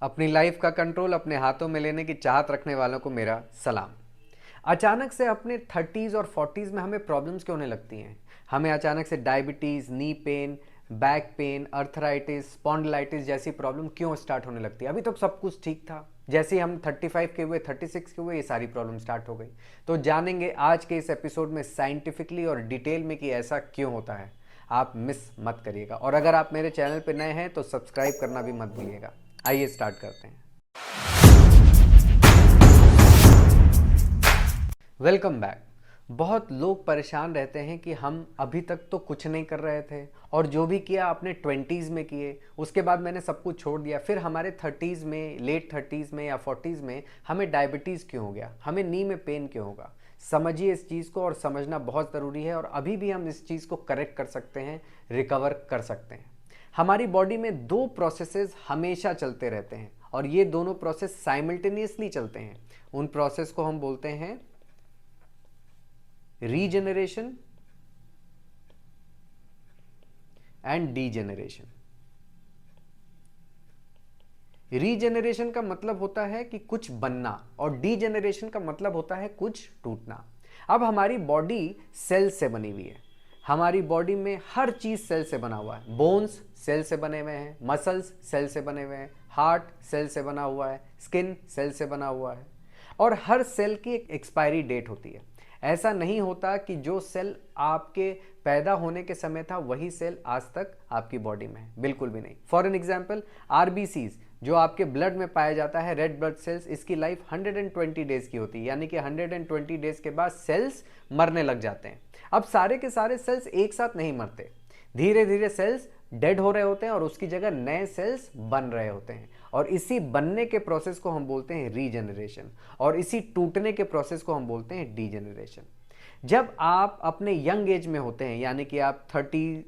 अपनी लाइफ का कंट्रोल अपने हाथों में लेने की चाहत रखने वालों को मेरा सलाम। अचानक से अपने 30s और 40s में हमें प्रॉब्लम्स क्यों होने लगती हैं? हमें अचानक से diabetes, knee pain, back pain, arthritis, spondylitis जैसी प्रॉब्लम क्यों स्टार्ट होने लगती है? अभी तक सब कुछ ठीक था। जैसे ही हम 35 के हुए, 36 के हुए, ये सारी प्रॉब्लम स्टार्ट हो गई। तो जानेंगे आज के इस एपिसोड में साइंटिफिकली और डिटेल में कि ऐसा क्यों होता है। आप मिस मत करिएगा और अगर आप मेरे चैनल पर नए हैं तो सब्सक्राइब करना भी मत भूलिएगा। आइए स्टार्ट करते हैं। Welcome back. बहुत लोग परेशान रहते हैं कि हम अभी तक तो कुछ नहीं कर रहे थे और जो भी किया अपने 20s में किए, उसके बाद मैंने सब कुछ छोड़ दिया। फिर हमारे 30s में, लेट 30s में या 40s में हमें डायबिटीज़ क्यों हो गया, हमें नी में पेन क्यों होगा। समझिए इस चीज़ को, और समझना बहुत ज़रूरी है और अभी भी हम इस चीज़ को करेक्ट कर सकते हैं, रिकवर कर सकते हैं। हमारी बॉडी में दो प्रोसेसेस हमेशा चलते रहते हैं और ये दोनों प्रोसेस साइमल्टेनियसली चलते हैं। उन प्रोसेस को हम बोलते हैं रीजेनरेशन एंड डीजेनरेशन। रीजेनरेशन का मतलब होता है कि कुछ बनना और डीजेनरेशन का मतलब होता है कुछ टूटना। अब हमारी बॉडी सेल से बनी हुई है। हमारी बॉडी में हर चीज सेल से बना हुआ है। बोन्स सेल से बने हुए हैं, मसल्स सेल से बने हुए हैं, हार्ट सेल से बना हुआ है, स्किन सेल से बना हुआ है और हर सेल की एक एक्सपायरी डेट होती है। ऐसा नहीं होता कि जो सेल आपके पैदा होने के समय था वही सेल आज तक आपकी बॉडी में है, बिल्कुल भी नहीं। फॉर एन एग्जाम्पल, आरबीसीज जो आपके ब्लड में पाया जाता है, रेड ब्लड सेल्स, इसकी लाइफ 120 डेज की होती है, यानी कि 120 डेज के बाद सेल्स मरने लग जाते हैं। अब सारे के सारे सेल्स एक साथ नहीं मरते, धीरे धीरे सेल्स डेड हो रहे होते हैं और उसकी जगह नए सेल्स बन रहे होते हैं और इसी बनने के प्रोसेस को हम बोलते हैं रीजनरेशन और इसी टूटने के प्रोसेस को हम बोलते हैं डीजनरेशन। जब आप अपने यंग एज में होते हैं, यानी कि आप 30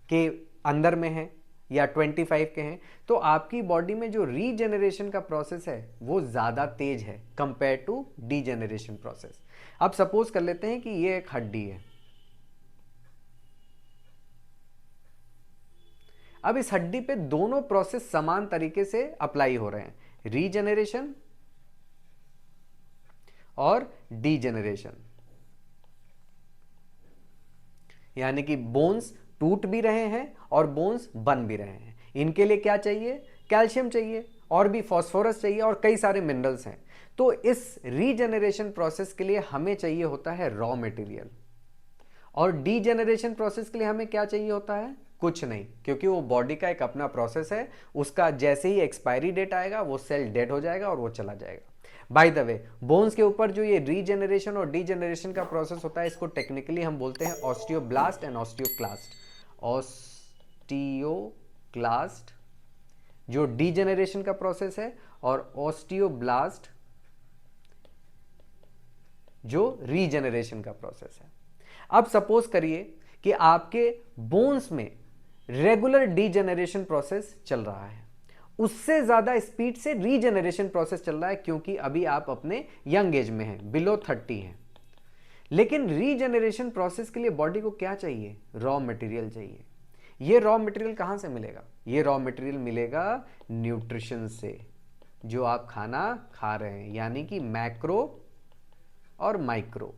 के अंदर में हैं या 25 के हैं, तो आपकी बॉडी में जो रीजनरेशन का प्रोसेस है वो ज़्यादा तेज है कंपेयर टू डीजनरेशन प्रोसेस। अब सपोज कर लेते हैं कि ये एक हड्डी है। अब इस हड्डी पे दोनों प्रोसेस समान तरीके से अप्लाई हो रहे हैं, रीजनरेशन और डीजनरेशन। यानी कि बोन्स टूट भी रहे हैं और बोन्स बन भी रहे हैं। इनके लिए क्या चाहिए? कैल्शियम चाहिए और भी फॉस्फोरस चाहिए और कई सारे मिनरल्स हैं। तो इस रीजनरेशन प्रोसेस के लिए हमें चाहिए होता है रॉ मटेरियल और डीजनरेशन प्रोसेस के लिए हमें क्या चाहिए होता है? कुछ नहीं, क्योंकि वो बॉडी का एक अपना प्रोसेस है। उसका जैसे ही एक्सपायरी डेट आएगा वो सेल डेड हो जाएगा और वो चला जाएगा। बाय द वे, बोन्स के ऊपर जो ये रीजनरेशन और डीजनरेशन का प्रोसेस होता है, इसको टेक्निकली हम बोलते हैं ऑस्टियोब्लास्ट एंड ऑस्टियोक्लास्ट। ऑस्टियोक्लास्ट जो डीजनरेशन का प्रोसेस है और ऑस्टियोब्लास्ट जो रीजनरेशन का प्रोसेस है। अब सपोज करिए कि आपके बोन्स में रेगुलर डीजनरेशन प्रोसेस चल रहा है, उससे ज्यादा स्पीड से रीजनरेशन प्रोसेस चल रहा है, क्योंकि अभी आप अपने यंग एज में हैं, बिलो 30 हैं। लेकिन रीजनरेशन प्रोसेस के लिए बॉडी को क्या चाहिए? रॉ मटेरियल चाहिए। ये रॉ मटेरियल कहां से मिलेगा? ये रॉ मटेरियल मिलेगा न्यूट्रिशन से, जो आप खाना खा रहे हैं, यानी कि मैक्रो और माइक्रो।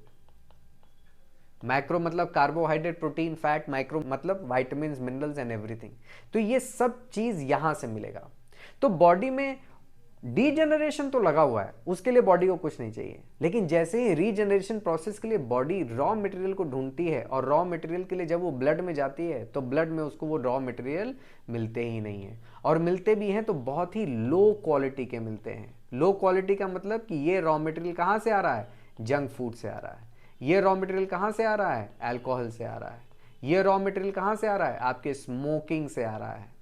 मैक्रो मतलब कार्बोहाइड्रेट, प्रोटीन, फैट, माइक्रो मतलब वाइटामिन, मिनरल्स एंड एवरीथिंग। तो ये सब चीज यहां से मिलेगा। तो बॉडी में डीजनरेशन तो लगा हुआ है, उसके लिए बॉडी को कुछ नहीं चाहिए, लेकिन जैसे ही रीजनरेशन प्रोसेस के लिए बॉडी रॉ मटेरियल को ढूंढती है और रॉ मटेरियल के लिए जब वो ब्लड में जाती है तो ब्लड में उसको वो रॉ मटेरियल मिलते ही नहीं है, और मिलते भी हैं तो बहुत ही लो क्वालिटी के मिलते हैं। लो क्वालिटी का मतलब कि ये रॉ मटेरियल कहां से आ रहा है? जंक फूड से आ रहा है। ये रॉ मटेरियल कहां से आ रहा है? अल्कोहल से आ रहा है। ये रॉ मटेरियल कहां से आ रहा है? आपके स्मोकिंग से आ रहा है।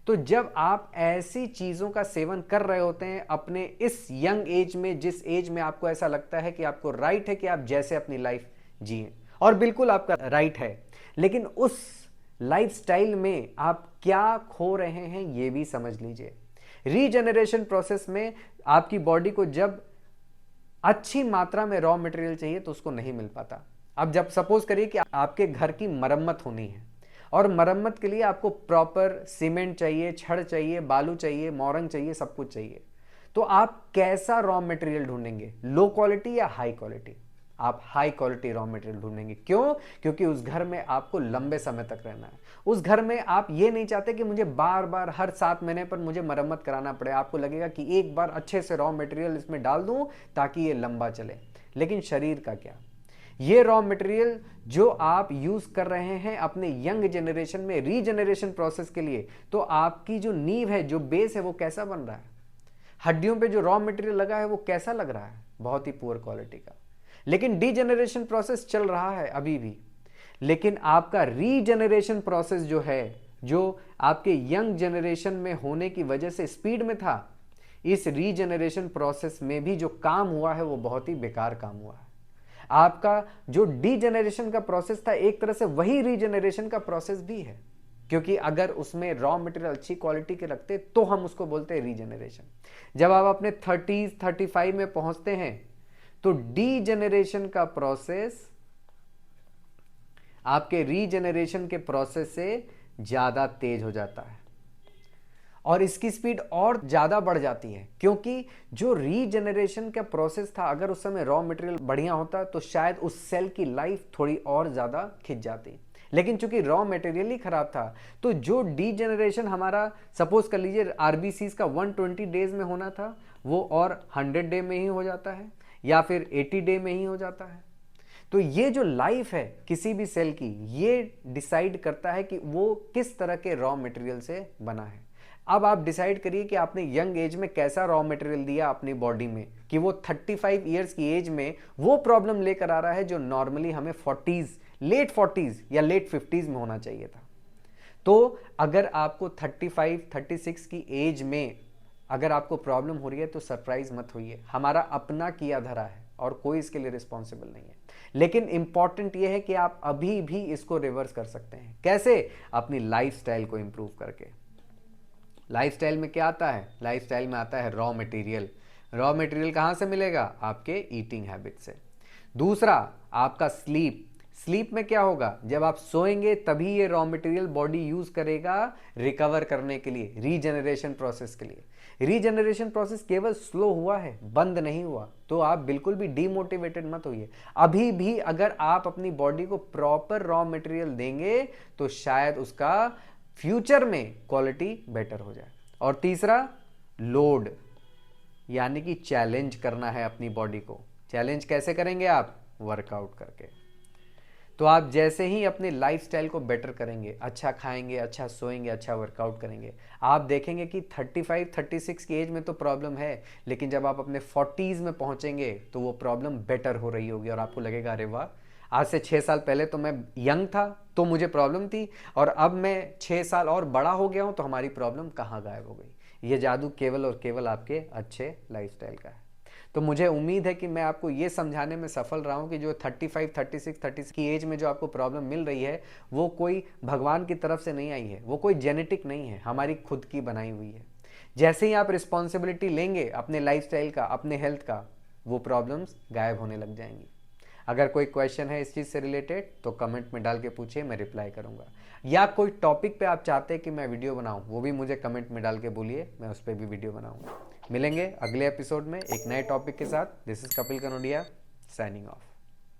तो जब आप ऐसी चीजों का सेवन कर रहे होते हैं अपने इस यंग एज में, जिस एज में आपको ऐसा लगता है कि आपको राइट है कि आप जैसे अपनी लाइफ जिए, और बिल्कुल आपका राइट है, लेकिन उस लाइफस्टाइल में आप क्या खो रहे हैं ये भी समझ लीजिए। रीजनरेशन प्रोसेस में आपकी बॉडी को जब अच्छी मात्रा में रॉ मटेरियल चाहिए तो उसको नहीं मिल पाता। अब जब सपोज करिए कि आपके घर की मरम्मत होनी है और मरम्मत के लिए आपको प्रॉपर सीमेंट चाहिए, छड़ चाहिए, बालू चाहिए, मोरंग चाहिए, सब कुछ चाहिए। तो आप कैसा रॉ मटेरियल ढूंढेंगे, लो क्वालिटी या हाई क्वालिटी? आप हाई क्वालिटी रॉ मटेरियल ढूंढेंगे। क्यों? क्योंकि उस घर में आपको लंबे समय तक रहना है। उस घर में आप ये नहीं चाहते कि मुझे बार बार हर 7 महीने पर मुझे मरम्मत कराना पड़े। आपको लगेगा कि एक बार अच्छे से रॉ मटेरियल इसमें डाल दूं ताकि ये लंबा चले। लेकिन शरीर का क्या? ये रॉ मटेरियल जो आप यूज कर रहे हैं अपने यंग जनरेशन में रीजनरेशन प्रोसेस के लिए, तो आपकी जो नींव है, जो बेस है, वो कैसा बन रहा है? हड्डियों पे जो रॉ मटेरियल लगा है वो कैसा लग रहा है? बहुत ही पुअर क्वालिटी का। लेकिन डीजनरेशन प्रोसेस चल रहा है अभी भी। लेकिन आपका रीजनरेशन प्रोसेस जो है, जो आपके यंग जनरेशन में होने की वजह से स्पीड में था, इस रीजनरेशन प्रोसेस में भी जो काम हुआ है वो बहुत ही बेकार काम हुआ है। आपका जो डीजनरेशन का प्रोसेस था, एक तरह से वही रीजनरेशन का प्रोसेस भी है, क्योंकि अगर उसमें रॉ मटेरियल अच्छी क्वालिटी के रखते तो हम उसको बोलते हैं रीजनरेशन। जब आप अपने 30s 35 में पहुंचते हैं तो डीजनरेशन का प्रोसेस आपके रीजनरेशन के प्रोसेस से ज्यादा तेज हो जाता है और इसकी स्पीड और ज्यादा बढ़ जाती है, क्योंकि जो रीजनरेशन का प्रोसेस था, अगर उस समय रॉ मटेरियल बढ़िया होता तो शायद उस सेल की लाइफ थोड़ी और ज्यादा खिंच जाती। लेकिन चूंकि रॉ मटेरियल ही खराब था, तो जो डीजनरेशन हमारा, सपोज कर लीजिए आरबीसीज का 120 डेज में होना था, वो और 100 डे में ही हो जाता है या फिर 80 डे में ही हो जाता है। तो ये जो लाइफ है किसी भी सेल की, ये डिसाइड करता है कि वो किस तरह के रॉ मटेरियल से बना है। अब आप डिसाइड करिए कि आपने यंग एज में कैसा रॉ मटेरियल दिया अपनी बॉडी में कि वो 35 ईयर्स की एज में वो प्रॉब्लम लेकर आ रहा है जो नॉर्मली हमें 40s, लेट 40s या लेट 50s में होना चाहिए था। तो अगर आपको 35 36 की एज में अगर आपको प्रॉब्लम हो रही है तो सरप्राइज मत होइए। हमारा अपना किया धरा है और कोई इसके लिए रिस्पॉन्सिबल नहीं है। लेकिन इंपॉर्टेंट यह है कि आप अभी भी इसको रिवर्स कर सकते हैं। कैसे? अपनी लाइफस्टाइल को इंप्रूव करके। लाइफस्टाइल में क्या आता है? लाइफस्टाइल में आता है रॉ मटेरियल। रॉ मटेरियल कहां से मिलेगा? आपके ईटिंग हैबिट से। दूसरा, आपका स्लीप। स्लीप में क्या होगा? जब आप सोएंगे तभी ये रॉ मटेरियल बॉडी यूज करेगा रिकवर करने के लिए, रीजनरेशन प्रोसेस के लिए। रीजनरेशन प्रोसेस केवल स्लो हुआ है, बंद नहीं हुआ। तो आप बिल्कुल भी डीमोटिवेटेड मत होइए। अभी भी अगर आप अपनी बॉडी को प्रॉपर रॉ मटेरियल देंगे तो शायद उसका फ्यूचर में क्वालिटी बेटर हो जाए। और तीसरा, लोड, यानी कि चैलेंज करना है अपनी बॉडी को। चैलेंज कैसे करेंगे आप? वर्कआउट करके। तो आप जैसे ही अपने लाइफस्टाइल को बेटर करेंगे, अच्छा खाएंगे, अच्छा सोएंगे, अच्छा वर्कआउट करेंगे, आप देखेंगे कि 35 36 की एज में तो प्रॉब्लम है, लेकिन जब आप अपने 40s में पहुंचेंगे तो वो प्रॉब्लम बेटर हो रही होगी और आपको लगेगा अरे वाह, आज से 6 साल पहले तो मैं यंग था तो मुझे प्रॉब्लम थी और अब मैं 6 साल और बड़ा हो गया हूं तो हमारी प्रॉब्लम कहाँ गायब हो गई। ये जादू केवल और केवल आपके अच्छे लाइफस्टाइल का है। तो मुझे उम्मीद है कि मैं आपको ये समझाने में सफल रहा हूँ कि जो 35 36 36 की एज में जो आपको प्रॉब्लम मिल रही है वो कोई भगवान की तरफ से नहीं आई है, वो कोई जेनेटिक नहीं है, हमारी खुद की बनाई हुई है। जैसे ही आप रिस्पॉन्सिबिलिटी लेंगे अपने लाइफस्टाइल का, अपने हेल्थ का, वो प्रॉब्लम्स गायब होने लग जाएंगी। अगर कोई क्वेश्चन है इस चीज़ से रिलेटेड तो कमेंट में डाल के पूछिए, मैं रिप्लाई करूंगा। या कोई टॉपिक पे आप चाहते हैं कि मैं वीडियो बनाऊं, वो भी मुझे कमेंट में डाल के बोलिए, मैं उस पर भी वीडियो बनाऊंगा। मिलेंगे अगले एपिसोड में एक नए टॉपिक के साथ। This is Kapil Kanodia, signing off.